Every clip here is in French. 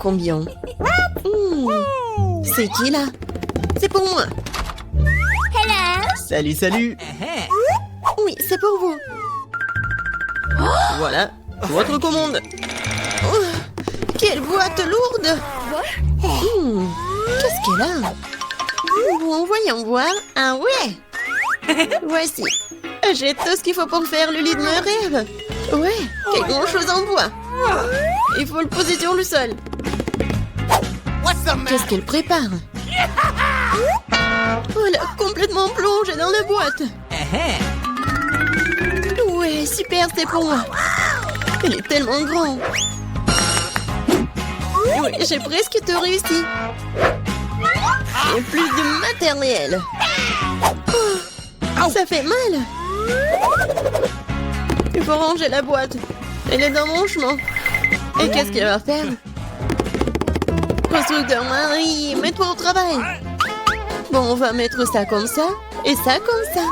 combien. C'est qui là? C'est pour moi. Salut, salut. Oui, c'est pour vous. Voilà, votre commande. Oh, quelle boîte lourde. Qu'est-ce qu'elle a? Bon, voyons voir. Ah ouais. Voici. J'ai tout ce qu'il faut pour faire le lit de mes rêves. Ouais, quelque chose en bois. Il faut le poser sur le sol. Qu'est-ce qu'elle prépare? Oh, elle a complètement plongé dans la boîte. Ouais, super, c'est pour moi. Elle est tellement grande. Oui, j'ai presque tout réussi. Et plus de matériel. Oh, ça fait mal. Il faut ranger la boîte. Elle est dans mon chemin. Et qu'est-ce qu'elle va faire? Constructeur Marie, mets-toi au travail. Bon, on va mettre ça comme ça et ça comme ça.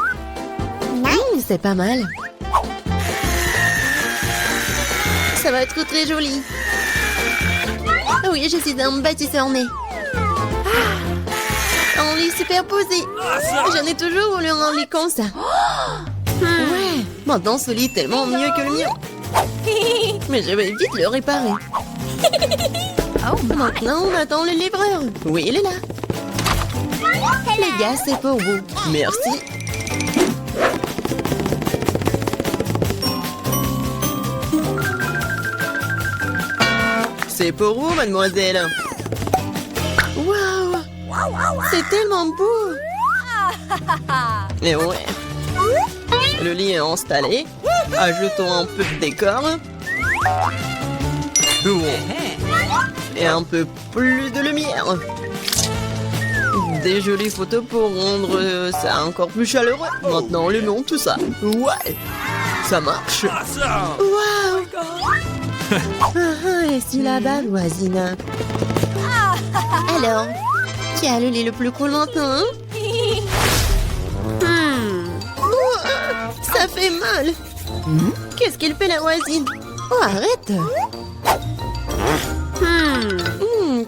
C'est pas mal. Ça va être très joli. Ah oui, je suis un bâtisseur né. Un lit superposé. J'en ai toujours voulu un lit comme ça. Ouais, maintenant ce lit est tellement mieux que le mien. Mais je vais vite le réparer. Maintenant, on attend le livreur. Oui, il est là. Les gars, c'est pour vous. Merci. C'est pour vous, mademoiselle. Waouh! C'est tellement beau! Et ouais. Le lit est installé. Ajoutons un peu de décor. Ouais. Et un peu plus de lumière. Des jolies photos pour rendre ça encore plus chaleureux. Maintenant, allumons tout ça. Ouais, ça marche. Waouh! Et si là-bas, voisine? Alors, qui a le lit le plus cool maintenant? Ça fait mal. Qu'est-ce qu'il fait la voisine? Oh, arrête!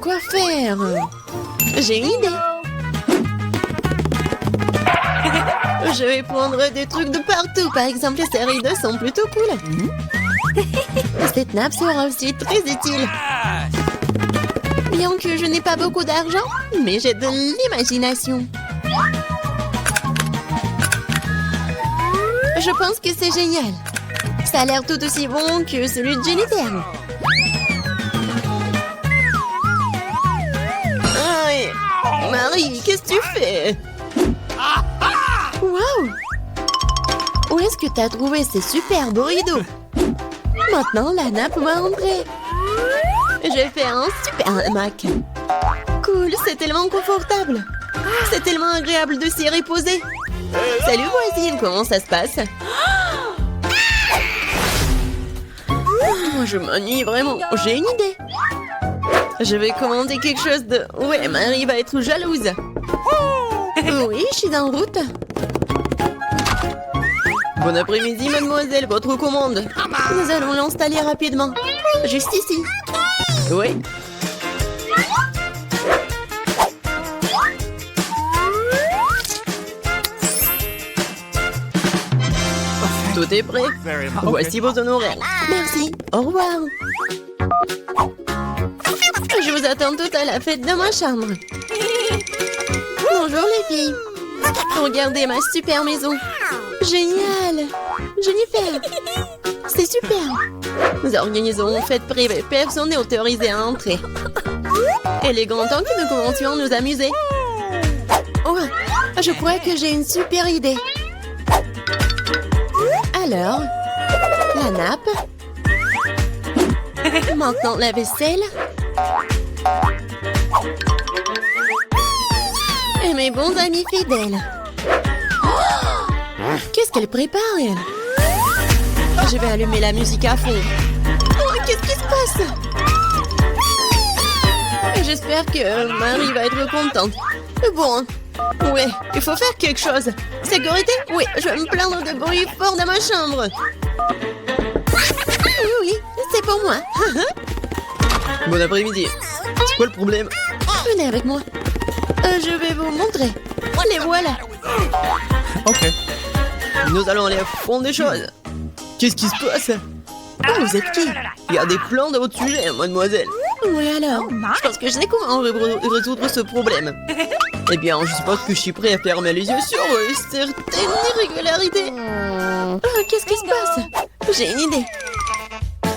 Quoi faire? J'ai une idée. Je vais prendre des trucs de partout. Par exemple, ces rideaux sont plutôt cool. Cette nappe sera aussi très utile. Bien que je n'ai pas beaucoup d'argent, mais j'ai de l'imagination. Je pense que c'est génial. Ça a l'air tout aussi bon que celui de Jennifer. Aïe. Marie, qu'est-ce que tu fais? Waouh! Où est-ce que tu as trouvé ces superbes rideaux? Maintenant, la nappe va entrer. Je fais un super hamac. Cool, c'est tellement confortable. C'est tellement agréable de s'y reposer. Salut voisine, comment ça se passe? Je m'ennuie vraiment. J'ai une idée. Je vais commander quelque chose de... Ouais, Marie va être jalouse. Oui, je suis en route. Bon après-midi, mademoiselle, votre commande. Nous allons l'installer rapidement. Juste ici. Oui. Tout est prêt. Voici vos honoraires. Merci. Au revoir. Je vous attends toutes à la fête de ma chambre. Bonjour les filles. Regardez ma super maison. Génial. Jennifer. C'est super. Nous organisons une fête privée. Personne n'est autorisé à entrer. Il est grand temps que nous commencions à nous amuser. Oh, je crois que j'ai une super idée. Alors, la nappe. Maintenant, la vaisselle. Et mes bons amis fidèles. Oh, qu'est-ce qu'elle prépare, elle? Je vais allumer la musique à fond. Oh, qu'est-ce qui se passe? J'espère que Marie va être contente. Bon, ouais, il faut faire quelque chose. Sécurité? Oui, je vais me plaindre de bruit fort dans ma chambre. Oui, c'est pour moi. Bon après-midi. C'est quoi le problème? Venez avec moi. Je vais vous montrer. Les voilà. Ok. Nous allons aller à fond des choses. Qu'est-ce qui se passe? Vous êtes qui? Il y a des plans de votre sujet, mademoiselle. Oui alors. Je pense que je sais comment résoudre ce problème. Eh bien, je suppose que je suis prêt à fermer les yeux sur certaines irrégularités. Qu'est-ce qui se passe? J'ai une idée.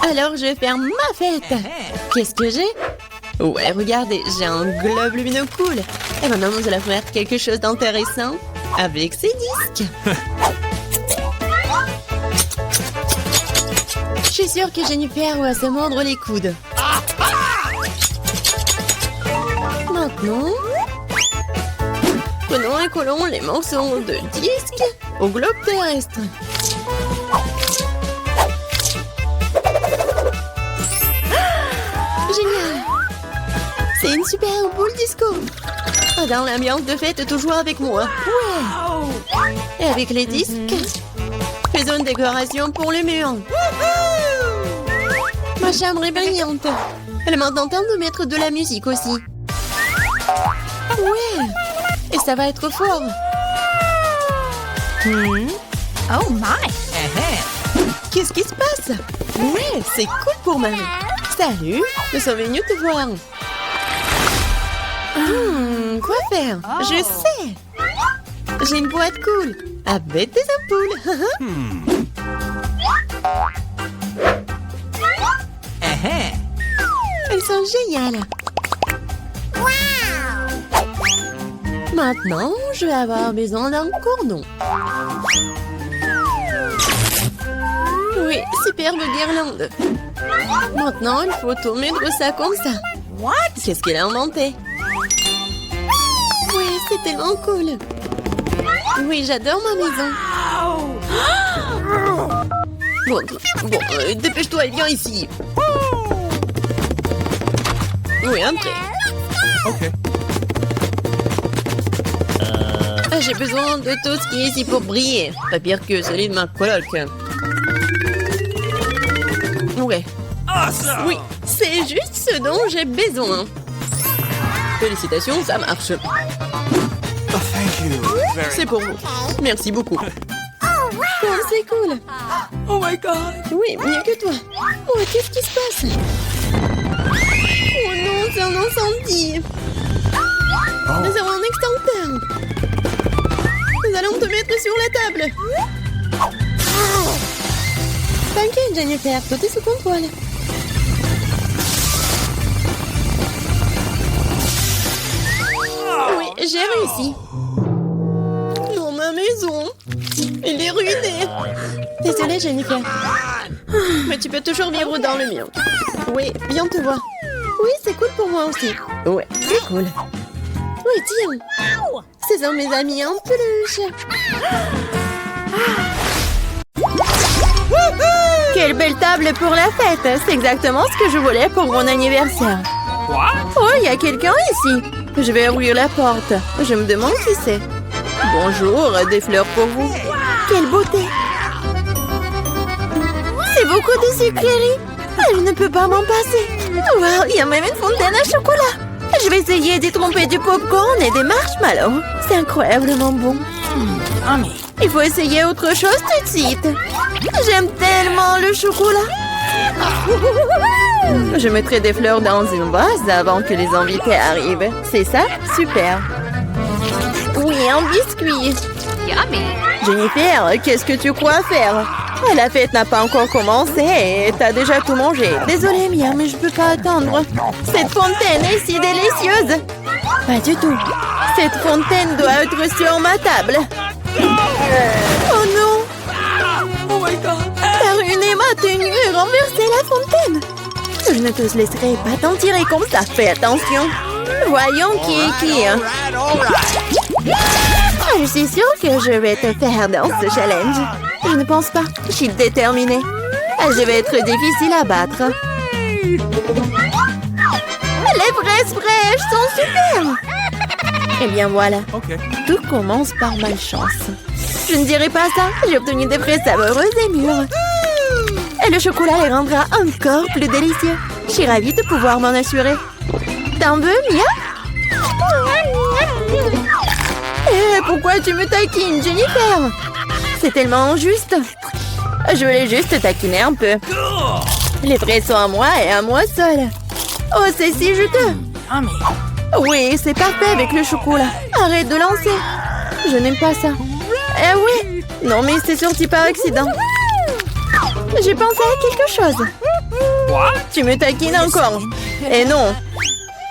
Alors je vais faire ma fête. Qu'est-ce que j'ai? Ouais, regardez, j'ai un globe lumineux cool. Et maintenant, nous allons faire quelque chose d'intéressant avec ces disques. Je suis sûre que Jennifer va se mordre les coudes. Maintenant, prenons et collons les morceaux de disque au globe terrestre. Génial! C'est une super boule disco. Dans l'ambiance de fête, toujours avec moi. Ouais! Et avec les disques, faisons une décoration pour le mur. Ma chambre est brillante. Elle m'a tenté de mettre de la musique aussi. Ouais! Et ça va être fort. Oh my! Qu'est-ce qui se passe? Ouais, c'est cool pour Marie. Salut, nous sommes venus te voir. Quoi faire? Je sais. J'ai une boîte cool avec des ampoules. Elles sont géniales. Maintenant, je vais avoir besoin d'un cordon. Oui, superbe guirlande. Maintenant, il faut tout mettre ça comme ça. What? Qu'est-ce qu'elle a inventé? Oui, c'est tellement cool. Oui, j'adore ma maison. Bon, dépêche-toi et viens ici. Oui, entrez. Ok. J'ai besoin de tout ce qui est ici pour briller. Pas pire que celui de ma coloc. Ouais. Oui, c'est juste ce dont j'ai besoin. Félicitations, ça marche. Oh, thank you. C'est pour vous. Merci beaucoup. Oh, c'est cool. Oh my god. Oui, mieux que toi. Oh, qu'est-ce qui se passe? Oh non, c'est un incendie. Nous avons un extincteur. Nous allons te mettre sur la table. T'inquiète, Jennifer, tout est sous contrôle. Oui, j'ai réussi. Dans ma maison. Elle est ruinée. Désolée, Jennifer. Mais tu peux toujours vivre dans le mien. Oui, viens te voir. Oui, c'est cool pour moi aussi. Ouais, c'est cool. Oui, tiens. Ce sont mes amis en peluche. Quelle belle table pour la fête. C'est exactement ce que je voulais pour mon anniversaire. Oh, il y a quelqu'un ici. Je vais ouvrir la porte. Je me demande qui c'est. Bonjour, des fleurs pour vous. Quelle beauté. C'est beaucoup de sucreries. Je ne peux pas m'en passer. Wow, il y a même une fontaine à chocolat. Je vais essayer d'y tromper du popcorn et des marshmallows. C'est incroyablement bon. Il faut essayer autre chose tout de suite. J'aime tellement le chocolat. Je mettrai des fleurs dans une vase avant que les invités arrivent. C'est ça? Super. Oui, un biscuit. Yummy. Jennifer, qu'est-ce que tu crois faire? La fête n'a pas encore commencé et t'as déjà tout mangé. Désolée, Mia, mais je peux pas attendre. Cette fontaine est si délicieuse. Pas du tout. Cette fontaine doit être sur ma table. Oh non! Oh my god. T'as ruiné ma tenue et renversé la fontaine. Je ne te laisserai pas t'en tirer comme ça. Fais attention. Voyons qui est qui. Je suis sûre que je vais te faire dans ce challenge. Je ne pense pas. Je suis déterminée. Je vais être difficile à battre. Les fraises fraîches sont super. Eh bien voilà. Ok. Tout commence par malchance. Je ne dirai pas ça. J'ai obtenu des fraises savoureuses et mûres. Et le chocolat les rendra encore plus délicieux. Je suis ravie de pouvoir m'en assurer. T'en veux, Mia? Eh, pourquoi tu me taquines, Jennifer? C'est tellement injuste. Je voulais juste taquiner un peu. Les fraises sont à moi et à moi seule. Oh, c'est si juteux. Oui, c'est parfait avec le chocolat. Arrête de lancer. Je n'aime pas ça. Eh oui. Non, mais c'est sorti par accident. J'ai pensé à quelque chose. Tu me taquines encore. Et non.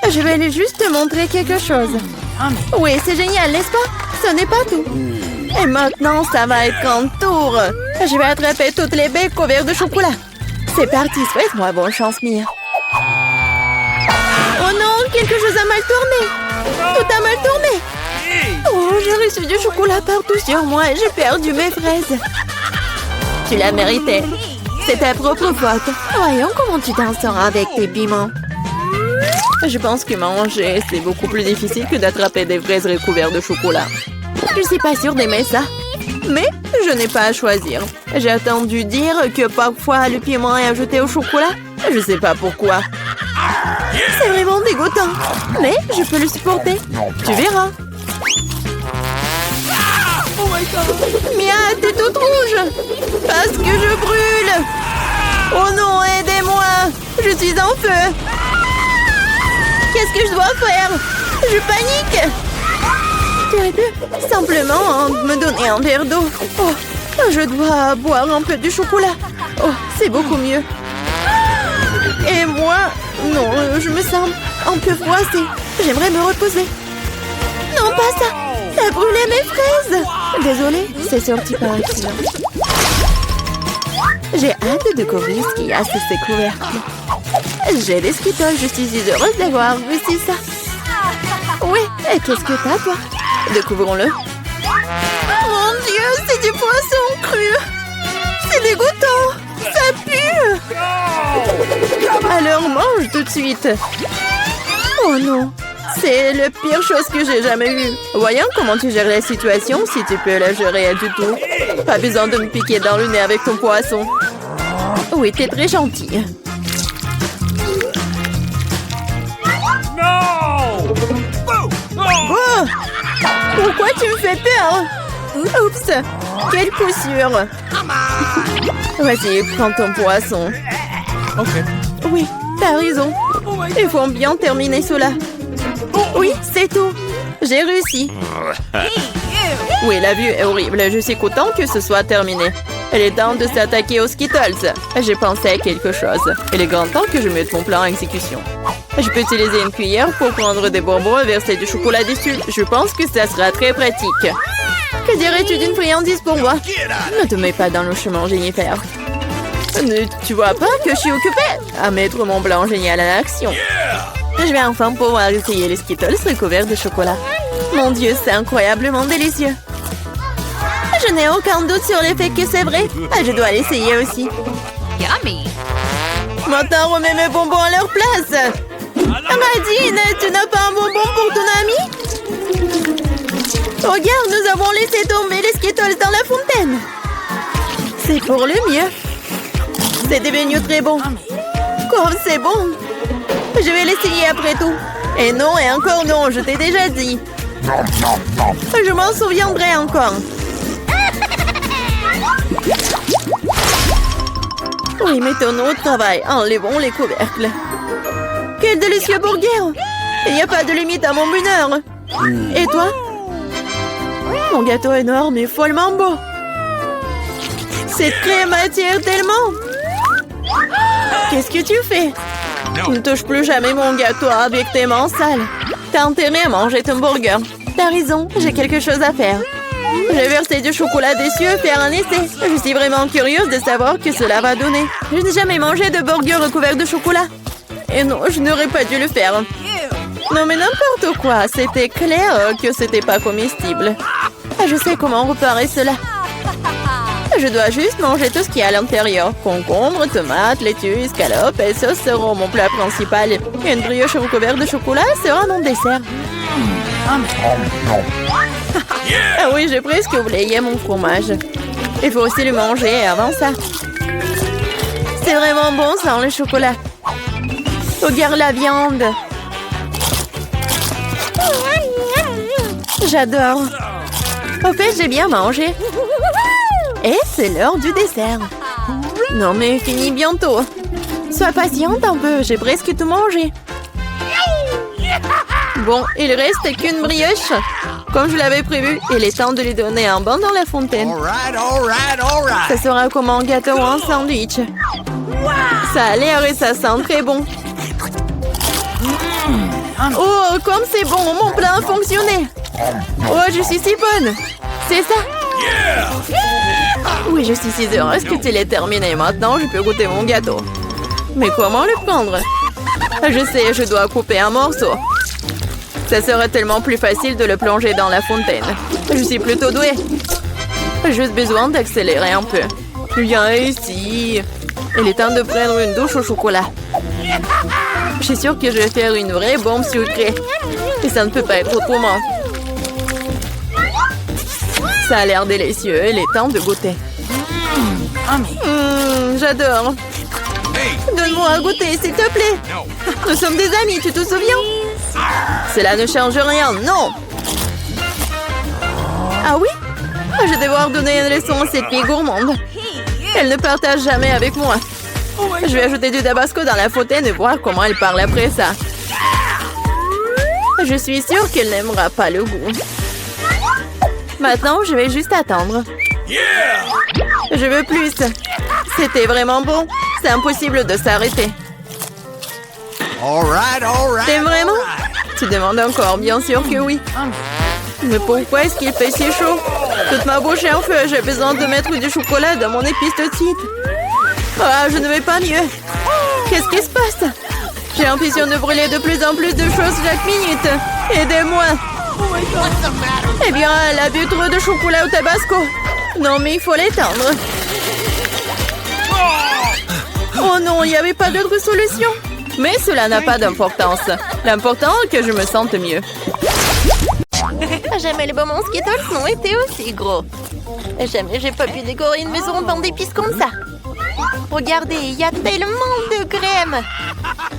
Je vais aller juste te montrer quelque chose. Oui, c'est génial, n'est-ce pas? Ce n'est pas tout. Et maintenant, ça va être ton tour. Je vais attraper toutes les baies couvertes de chocolat. C'est parti, souhaite-moi bonne chance, Mia. Oh non, quelque chose a mal tourné. Tout a mal tourné. Oh, j'ai reçu du chocolat partout sur moi et j'ai perdu mes fraises. Tu l'as mérité. C'est ta propre faute. Voyons comment tu t'en sors avec tes piments. Je pense que manger, c'est beaucoup plus difficile que d'attraper des fraises recouvertes de chocolat. Je suis pas sûre d'aimer ça. Mais je n'ai pas à choisir. J'ai entendu dire que parfois le piment est ajouté au chocolat. Je sais pas pourquoi. C'est vraiment dégoûtant. Mais je peux le supporter. Tu verras. Mia, t'es toute rouge. Parce que je brûle. Oh non, aidez-moi. Je suis en feu. Qu'est-ce que je dois faire? Je panique. Tu aurais pu simplement me donner un verre d'eau. Oh, je dois boire un peu de chocolat. Oh, c'est beaucoup mieux. Et moi, non, je me sens un peu froissée. J'aimerais me reposer. Non, pas ça. Ça a brûlé mes fraises. Désolée, c'est sorti par accident. J'ai hâte de découvrir ce qu'il y a sous ces couvercles. J'ai des Skittles, je suis si heureuse d'avoir réussi ça. Oui, et qu'est-ce que t'as, toi? Découvrons-le. Mon Dieu, c'est du poisson cru. C'est dégoûtant. Ça pue. Alors mange tout de suite. Oh non, c'est la pire chose que j'ai jamais eue. Voyons comment tu gères la situation, si tu peux la gérer du tout. Pas besoin de me piquer dans le nez avec ton poisson. Oui, t'es très gentille. Oh! Pourquoi tu me fais peur? Oups! Quelle poussure! Vas-y, prends ton poisson. Ok. Oui, t'as raison. Il faut bien terminer cela. Oui, c'est tout. J'ai réussi. Oui, la vue est horrible. Je suis content que ce soit terminé. Il est temps de s'attaquer aux Skittles. J'ai pensé à quelque chose. Il est grand temps que je mette mon plan en exécution. Je peux utiliser une cuillère pour prendre des bonbons et verser du chocolat dessus. Je pense que ça sera très pratique. Que dirais-tu d'une friandise pour moi? Ne te mets pas dans le chemin, Jennifer. Tu vois pas que je suis occupée à mettre mon blanc génial en action. Je vais enfin pouvoir essayer les Skittles recouverts de chocolat. Mon Dieu, c'est incroyablement délicieux. Je n'ai aucun doute sur le fait que c'est vrai. Je dois l'essayer aussi. Yummy. Maintenant, remets mes bonbons à leur place. Nadine, tu n'as pas un bonbon pour ton ami? Regarde, nous avons laissé tomber les Skittles dans la fontaine. C'est pour le mieux. C'est devenu très bon. Comme c'est bon. Je vais l'essayer après tout. Et non, et encore non, je t'ai déjà dit. Je m'en souviendrai encore. Oui, mettons-nous au travail. Enlevons les couvercles. Quel délicieux burger! Il n'y a pas de limite à mon bonheur. Et toi? Mon gâteau est énorme et follement beau. Cette crème attire tellement. Qu'est-ce que tu fais? Ne touche plus jamais mon gâteau avec tes mains sales. T'as intérêt à manger ton burger. T'as raison, j'ai quelque chose à faire. Je vais verser du chocolat dessus et faire un essai. Je suis vraiment curieuse de savoir ce que cela va donner. Je n'ai jamais mangé de burger recouvert de chocolat. Et non, je n'aurais pas dû le faire. Non mais n'importe quoi, c'était clair que c'était pas comestible. Je sais comment réparer cela. Je dois juste manger tout ce qu'il y a à l'intérieur. Concombre, tomates, laitue, escalope et sauce seront mon plat principal. Et une brioche recouverte de chocolat sera mon dessert. Ah oui, j'ai presque oublié mon fromage. Il faut aussi le manger avant ça. C'est vraiment bon sans le chocolat. Regarde la viande. J'adore. En fait, j'ai bien mangé. Et c'est l'heure du dessert. Non mais fini bientôt. Sois patiente un peu, j'ai presque tout mangé. Bon, il reste qu'une brioche. Comme je l'avais prévu, il est temps de lui donner un bain dans la fontaine. Ça sera comme un gâteau ou un sandwich. Ça a l'air et ça sent très bon. Oh, comme c'est bon, mon plat a fonctionné. Oh, je suis si bonne. C'est ça? Oui, je suis si heureuse que tu l'aies terminé. Maintenant, je peux goûter mon gâteau. Mais comment le prendre? Je sais, je dois couper un morceau. Ça serait tellement plus facile de le plonger dans la fontaine. Je suis plutôt douée. Juste besoin d'accélérer un peu. Viens ici. Il est temps de prendre une douche au chocolat. Je suis sûre que je vais faire une vraie bombe sucrée. Et ça ne peut pas être autrement. Ça a l'air délicieux. Il est temps de goûter. J'adore. Donne-moi à goûter, s'il te plaît. Nous sommes des amis, tu te souviens? Cela ne change rien, non. Ah oui? Je vais devoir donner une leçon à cette fille gourmande. Elle ne partage jamais avec moi. Je vais ajouter du tabasco dans la fontaine et voir comment elle parle après ça. Je suis sûre qu'elle n'aimera pas le goût. Maintenant, je vais juste attendre. Je veux plus. C'était vraiment bon. C'est impossible de s'arrêter. T'aimes vraiment? Tu demandes encore, bien sûr que oui. Mais pourquoi est-ce qu'il fait si chaud? Toute ma bouche est en feu. J'ai besoin de mettre du chocolat dans mon épice tout de suite. Ah, je ne vais pas mieux. Qu'est-ce qui se passe? J'ai l'impression de brûler de plus en plus de choses chaque minute. Aidez-moi. Eh bien, elle a bu trop de chocolat au tabasco. Non, mais il faut l'éteindre. Oh non, il n'y avait pas d'autre solution. Mais cela n'a pas d'importance. L'important est que je me sente mieux. Jamais les bonbons Skittles n'ont été aussi gros. Jamais j'ai pas pu décorer une maison en d'épices comme ça. Regardez, il y a tellement de crème.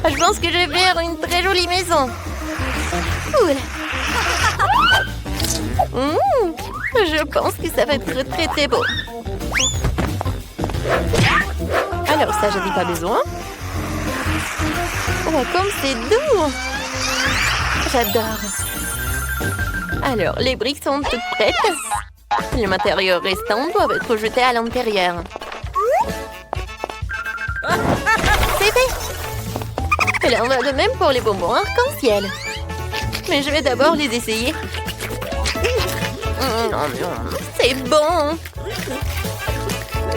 Je pense que je vais faire une très jolie maison. Cool. Je pense que ça va être très très beau. Alors ça, je n'ai pas besoin. Oh, comme c'est doux. J'adore. Alors, les briques sont toutes prêtes. Le matériau restant doit être jeté à l'intérieur. C'est fait. Et là, on va de même pour les bonbons arc-en-ciel. Mais je vais d'abord les essayer. C'est bon.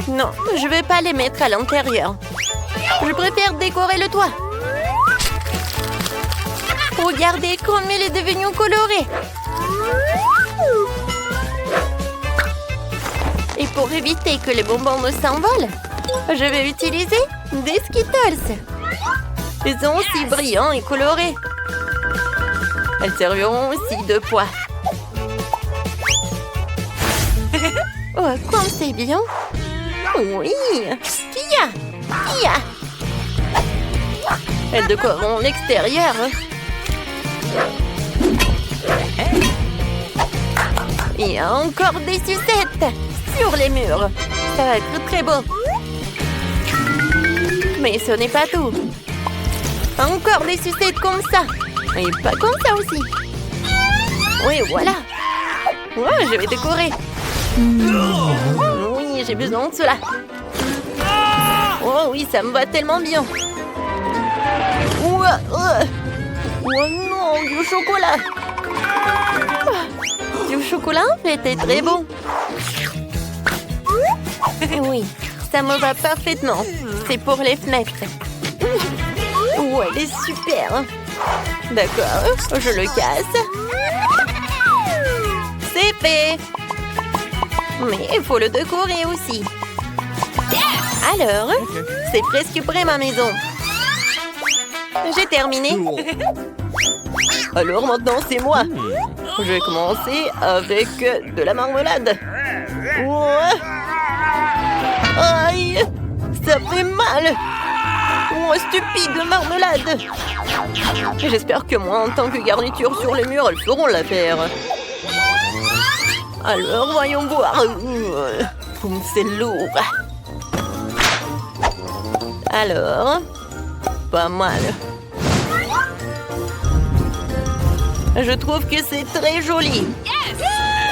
Non, je vais pas les mettre à l'intérieur. Je préfère décorer le toit. Regardez comme il est devenu coloré. Et pour éviter que les bonbons ne s'envolent, je vais utiliser des Skittles. Ils sont aussi brillants et colorés. Elles serviront aussi de poids. Oh, comme c'est bien. Oui. Kia. Elles décoreront l'extérieur. Il y a encore des sucettes sur les murs. Ça va être très beau. Mais ce n'est pas tout. Encore des sucettes comme ça. Et pas comme ça aussi. Oui, voilà. Ouais, je vais décorer. Oui, j'ai besoin de cela. Oh oui, ça me va tellement bien. Oh non, du chocolat. Du chocolat, en fait, est très bon. Oui, ça me va parfaitement. C'est pour les fenêtres. Oh, elle est super. D'accord, je le casse. C'est fait. Mais il faut le décorer aussi. Alors, c'est presque prêt ma maison. J'ai terminé. Alors maintenant, c'est moi. Je vais commencer avec de la marmelade. Ouais. Aïe, ça fait mal. Oh, stupide marmelade! J'espère que moi, en tant que garniture sur les murs, elles feront l'affaire. Alors, voyons voir. C'est lourd. Alors, pas mal. Je trouve que c'est très joli.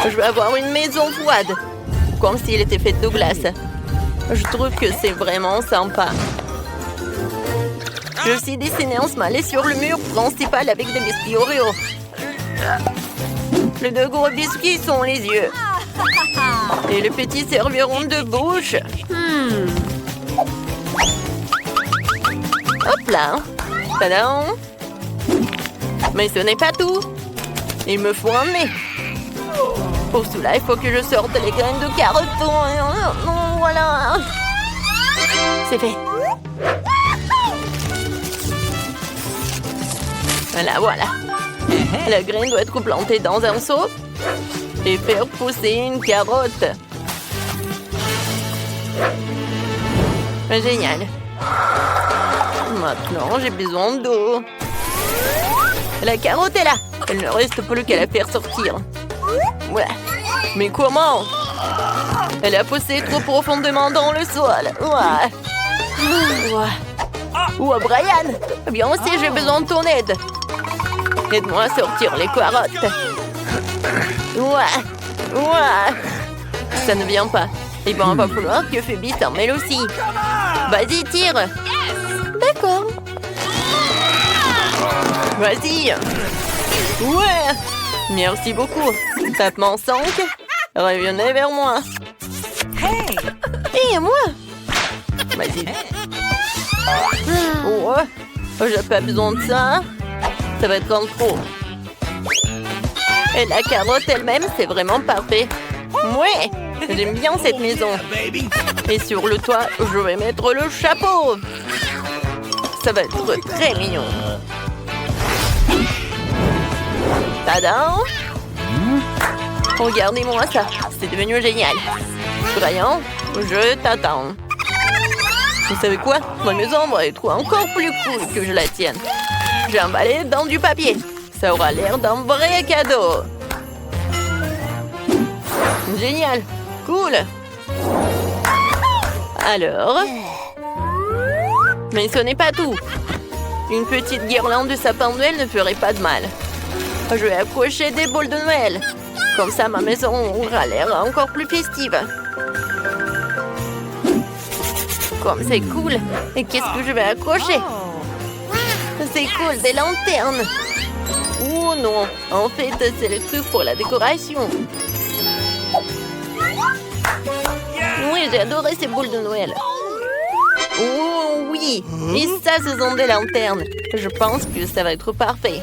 Je vais avoir une maison froide, comme s'il était fait de glace. Je trouve que c'est vraiment sympa. Je suis dessiné en smiley sur le mur principal avec des biscuits Oreo. Les deux gros biscuits sont les yeux. Et les petits serviront de bouche. Hop là. Tadam. Mais ce n'est pas tout. Il me faut un nez. Pour cela, il faut que je sorte les graines de carotte. Voilà. C'est fait. Voilà. La graine doit être plantée dans un seau et faire pousser une carotte. Génial. Maintenant, j'ai besoin d'eau. La carotte est là. Il ne reste plus qu'à la faire sortir. Voilà. Mais comment? Elle a poussé trop profondément dans le sol. Oh, Brian! Bien aussi, j'ai besoin de ton aide. Aide-moi à sortir les carottes. Ça ne vient pas. Il va falloir que Phoebe s'en mêle aussi. Vas-y, tire. D'accord. Vas-y. Ouais. Merci beaucoup. Tapement 5. Revenez vers moi. Et moi. Vas-y. J'ai pas besoin de ça. Ça va être en trop. Et la carotte elle-même, c'est vraiment parfait. Ouais, j'aime bien cette maison. Et sur le toit, je vais mettre le chapeau. Ça va être très mignon. Tadam! Regardez-moi ça, c'est devenu génial. Brian, je t'attends. Vous savez quoi? Ma maison va être encore plus cool que je la tienne. J'ai emballé dans du papier. Ça aura l'air d'un vrai cadeau. Génial. Cool. Alors... Mais ce n'est pas tout. Une petite guirlande de sapin de Noël ne ferait pas de mal. Je vais accrocher des boules de Noël. Comme ça, ma maison aura l'air encore plus festive. Comme c'est cool. Et qu'est-ce que je vais accrocher? C'est cool, des lanternes. Oh non, en fait, c'est le truc pour la décoration. Oui, j'ai adoré ces boules de Noël. Oh oui, et ça, ce sont des lanternes. Je pense que ça va être parfait.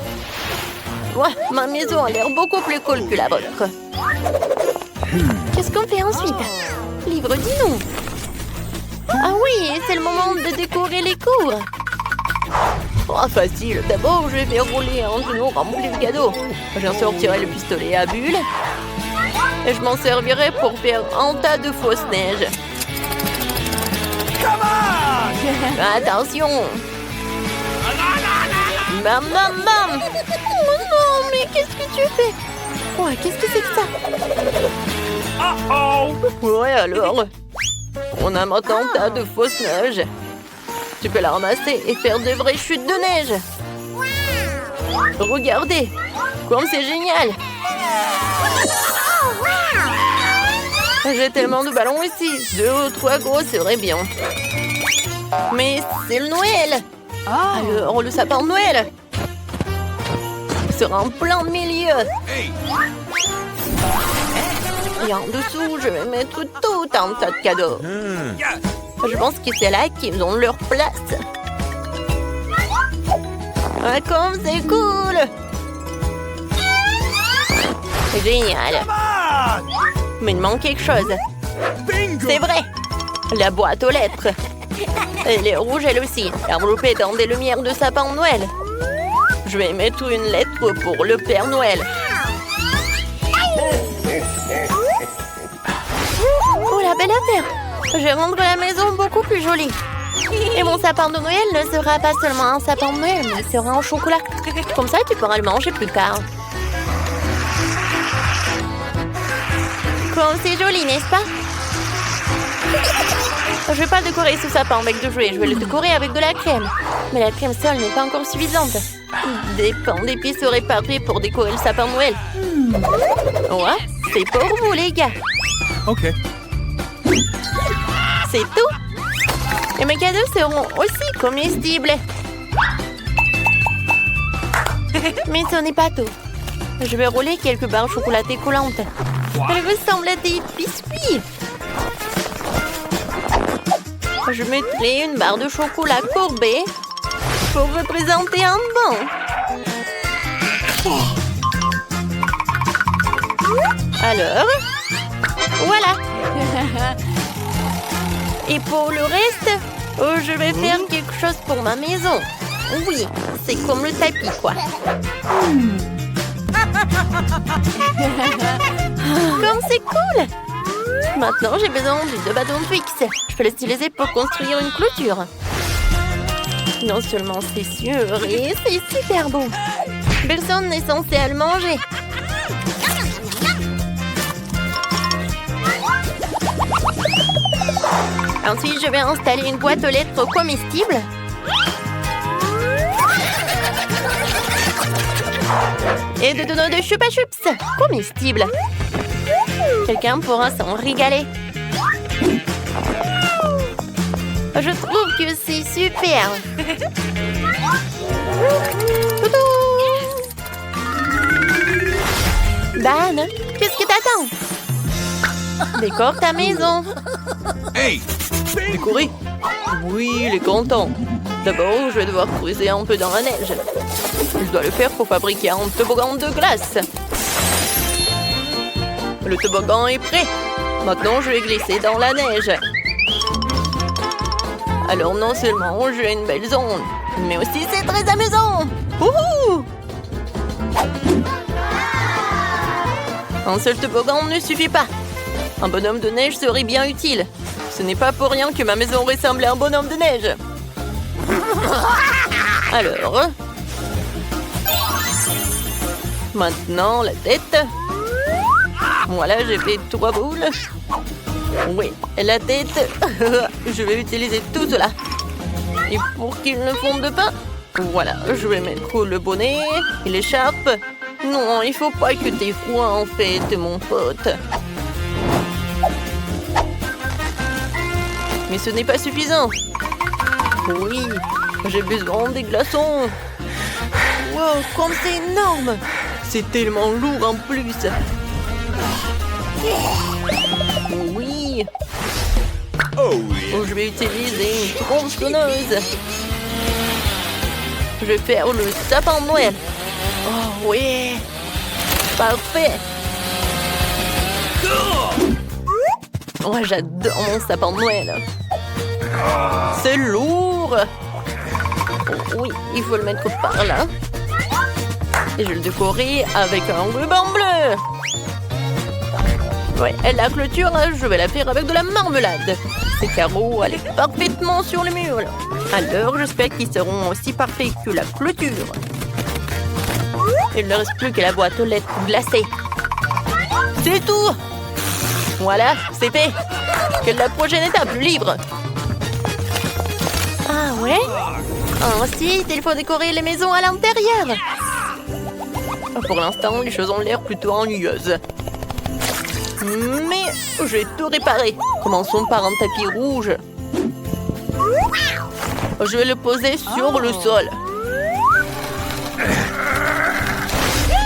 Ouais, ma maison a l'air beaucoup plus cool que la vôtre. Qu'est-ce qu'on fait ensuite? Livre dit non. Ah oui, c'est le moment de décorer les cours. Oh, facile. D'abord, je vais faire rouler un genou rempli de cadeaux. J'en sortirai le pistolet à bulles. Et je m'en servirai pour faire un tas de fausses neiges. Attention. Bam, bam, bam. Oh non, mais qu'est-ce que tu fais? Ouais, qu'est-ce que c'est que ça? Ouais, alors. On a maintenant un tas de fausses neiges. Tu peux la ramasser et faire de vraies chutes de neige. Regardez, comme c'est génial. J'ai tellement de ballons ici. 2 ou 3 gros serait bien. Mais c'est le Noël. Alors, le sapin de Noël sera en plein milieu. Et en dessous, je vais mettre tout un tas de cadeaux. Je pense que c'est là qu'ils ont leur place. Ah, comme c'est cool! Génial! Mais il manque quelque chose. C'est vrai! La boîte aux lettres. Elle est rouge elle aussi, enveloppée dans des lumières de sapin de Noël. Je vais mettre une lettre pour le Père Noël. Oh, la belle affaire! Je vais rendre la maison beaucoup plus jolie. Et mon sapin de Noël ne sera pas seulement un sapin de Noël, mais il sera en chocolat. Comme ça, tu pourras le manger plus tard. Comme c'est joli, n'est-ce pas? Je vais pas le décorer ce sapin avec de jouets, je vais le décorer avec de la crème. Mais la crème seule n'est pas encore suffisante. Des pains d'épices seraient parfaits pour décorer le sapin de Noël. Ouais, c'est pour vous les gars. Okay. C'est tout. Et mes cadeaux seront aussi comestibles. Mais ce n'est pas tout. Je vais rouler quelques barres chocolatées coulantes. Elles ressemblent à des biscuits. Je mettrai une barre de chocolat courbée pour représenter un banc. Alors, voilà. Et pour le reste, je vais faire quelque chose pour ma maison. Oui, c'est comme le tapis, quoi. Comme c'est cool! Maintenant, j'ai besoin de bâtons fixes. Je peux les utiliser pour construire une clôture. Non seulement c'est sûr, et c'est super beau. Personne n'est censé le manger. Ensuite, je vais installer une boîte aux lettres comestible. Et de donuts de Chupa Chups comestibles. Quelqu'un pourra s'en régaler. Je trouve que c'est super. Dan, qu'est-ce que t'attends? Décore ta maison. Hey! Décorer? Oui, il est content. D'abord, je vais devoir creuser un peu dans la neige. Je dois le faire pour fabriquer un toboggan de glace. Le toboggan est prêt. Maintenant, je vais glisser dans la neige. Alors, non seulement j'ai une belle zone, mais aussi c'est très amusant. Wouhou! Un seul toboggan ne suffit pas. Un bonhomme de neige serait bien utile. Ce n'est pas pour rien que ma maison ressemble à un bonhomme de neige. Alors... Maintenant, la tête. Voilà, j'ai fait 3 boules. Oui, la tête. Je vais utiliser tout cela. Et pour qu'il ne fonde pas, voilà, je vais mettre le bonnet et l'écharpe. Non, il faut pas que t'aies froid en fait, mon pote. Mais ce n'est pas suffisant. Oui, j'ai besoin des glaçons. Wow, comme c'est énorme. C'est tellement lourd en plus. Oui. Oh, yeah. Je vais utiliser une tronçonneuse. Je vais faire le sapin de Noël. Oh oui. Parfait. Oh, j'adore mon sapin de Noël. C'est lourd. Oh, oui, il faut le mettre par là. Et je vais le décorer avec un ruban bleu. Ouais, et la clôture, je vais la faire avec de la marmelade. Ces carreaux allaient parfaitement sur le mur. Alors, j'espère qu'ils seront aussi parfaits que la clôture. Il ne reste plus que la boîte aux lettres glacée. C'est tout. Voilà, c'est fait. Quelle est la prochaine étape, le livre? Ah ouais? Ensuite, il faut décorer les maisons à l'intérieur. Pour l'instant, les choses ont l'air plutôt ennuyeuses. Mais j'ai tout réparé. Commençons par un tapis rouge. Je vais le poser sur le sol.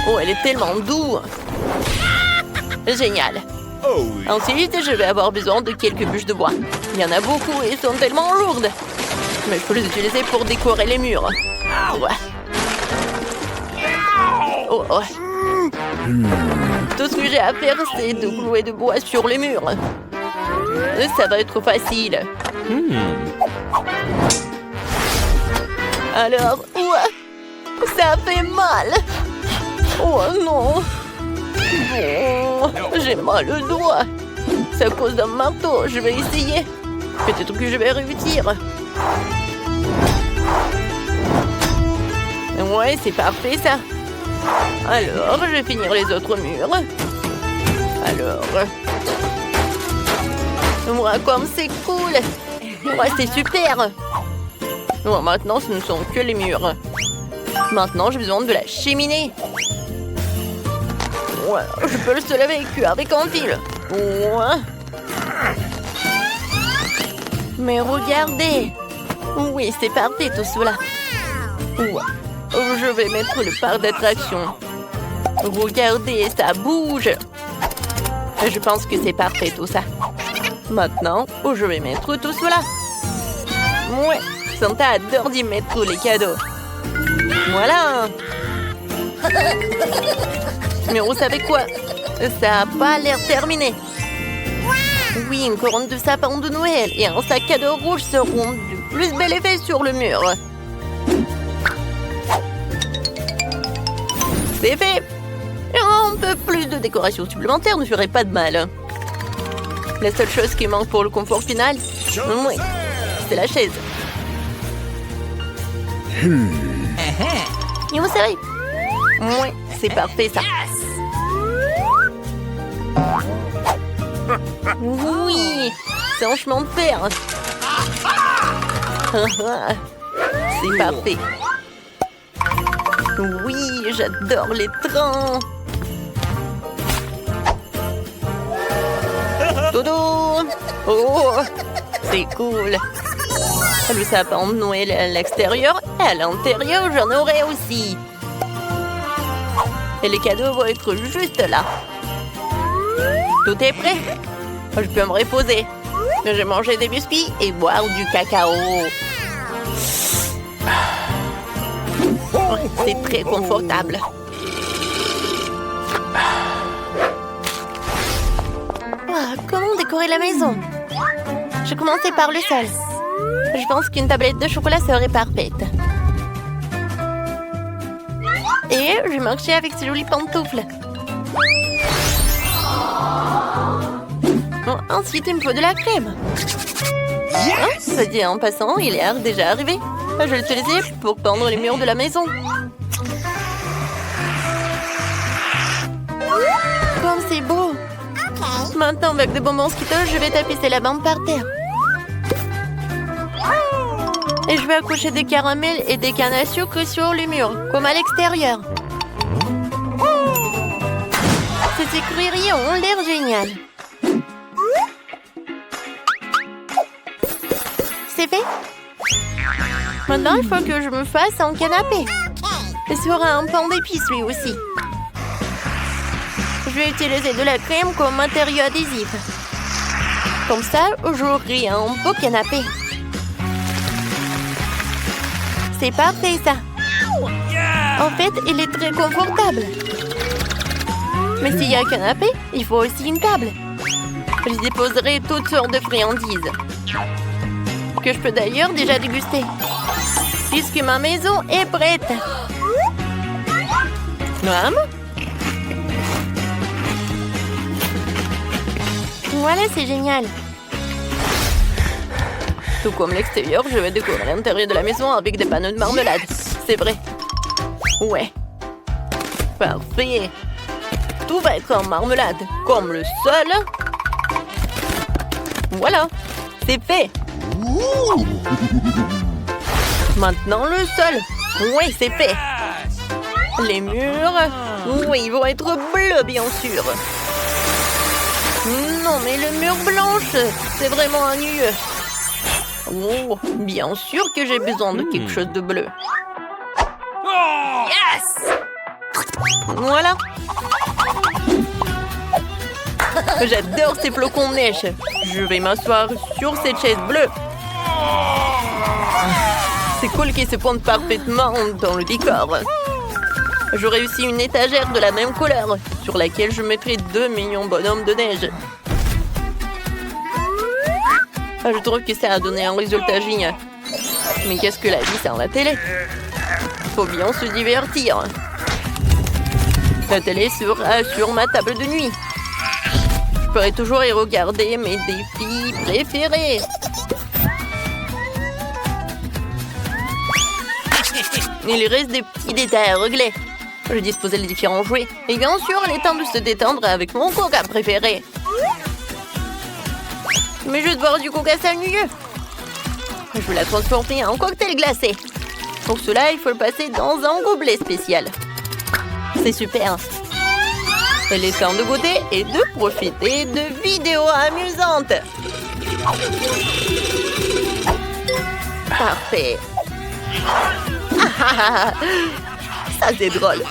Oh, elle est tellement douce. Génial. Oh, yeah. Ensuite, je vais avoir besoin de quelques bûches de bois. Il y en a beaucoup et elles sont tellement lourdes. Mais il faut les utiliser pour décorer les murs. Ouais. Oh, oh. Tout ce que j'ai à faire, c'est de clouer de bois sur les murs. Ça va être facile. Alors, ouais, ça fait mal. Oh non. Oh, j'ai mal au doigt. C'est à cause d'un marteau. Je vais essayer. Peut-être que je vais réussir. Ouais, c'est parfait ça. Alors, je vais finir les autres murs. Alors... Ouais, comme c'est cool. Ouais, c'est super. Bon, maintenant, ce ne sont que les murs. Maintenant, j'ai besoin de la cheminée. Ouais, je peux le seul avec un fil. Ouais. Mais regardez. Oui, c'est parfait tout cela. Ouais. Je vais mettre le parc d'attraction. Regardez, ça bouge. Je pense que c'est parfait tout ça. Maintenant, je vais mettre tout cela. Ouais, Santa adore d'y mettre les cadeaux. Voilà. Mais vous savez quoi? Ça n'a pas l'air terminé. Oui, une couronne de sapin de Noël et un sac à dos rouge seront du plus bel effet sur le mur. C'est fait. Un peu plus de décoration supplémentaire ne ferait pas de mal. La seule chose qui manque pour le confort final, oui, c'est la chaise. Et vous savez, oui, c'est parfait ça. Oui, c'est un chemin de fer. C'est parfait. Oui, j'adore les trains. Dodo! Oh, c'est cool. Le sapin de Noël à l'extérieur et à l'intérieur, j'en aurai aussi. Et les cadeaux vont être juste là. Tout est prêt. Je peux me reposer. Je vais manger des biscuits et boire du cacao. C'est très confortable. Comment décorer la maison? Je commençais par le sol. Je pense qu'une tablette de chocolat serait parfaite. Et je marchais avec ces jolies pantoufles. Bon, ensuite, il me faut de la crème. Ça dit en passant, il est déjà arrivé. Je vais l'utiliser pour peindre les murs de la maison. Comme c'est beau! Maintenant, avec des bonbons Skittles, je vais tapisser la bande par terre. Et je vais accrocher des caramels et des cannes à sucre sur les murs, comme à l'extérieur. Ces écrieries ont l'air géniales. C'est fait? Maintenant, il faut que je me fasse un canapé. Et sur un pain d'épices, lui aussi. Je vais utiliser de la crème comme matériau adhésif. Comme ça, j'aurai un beau canapé. C'est parfait, ça. En fait, il est très confortable. Mais s'il y a un canapé, il faut aussi une table. Je déposerai toutes sortes de friandises. Que je peux d'ailleurs déjà déguster. Puisque ma maison est prête. Voilà, c'est génial. Tout comme l'extérieur, je vais décorer l'intérieur de la maison avec des panneaux de marmelade. C'est vrai. Ouais. Parfait. Tout va être en marmelade, comme le sol. Voilà, c'est fait. Maintenant le sol. Oui, c'est fait. Les murs. Oui, ils vont être bleus, bien sûr. Non, mais le mur blanche, c'est vraiment ennuyeux. Oh, bien sûr que j'ai besoin de quelque chose de bleu. Yes! Voilà. J'adore ces flocons de neige. Je vais m'asseoir sur cette chaise bleue. C'est cool qu'ils se pointent parfaitement dans le décor. J'aurai aussi une étagère de la même couleur sur laquelle je mettrai 2 mignons bonhommes de neige. Je trouve que ça a donné un résultat génial. Mais qu'est-ce que la vie sans la télé? Faut bien se divertir. La télé sera sur ma table de nuit. Je pourrai toujours y regarder mes défis préférés. Il reste des petits détails à régler. Je disposais les différents jouets. Et bien sûr, il est temps de se détendre avec mon coca préféré. Mais je vais boire du coca salieux. Je vais la transformer en cocktail glacé. Pour cela, il faut le passer dans un gobelet spécial. C'est super. Il est temps de goûter et de profiter de vidéos amusantes. Parfait. Ça, c'est drôle.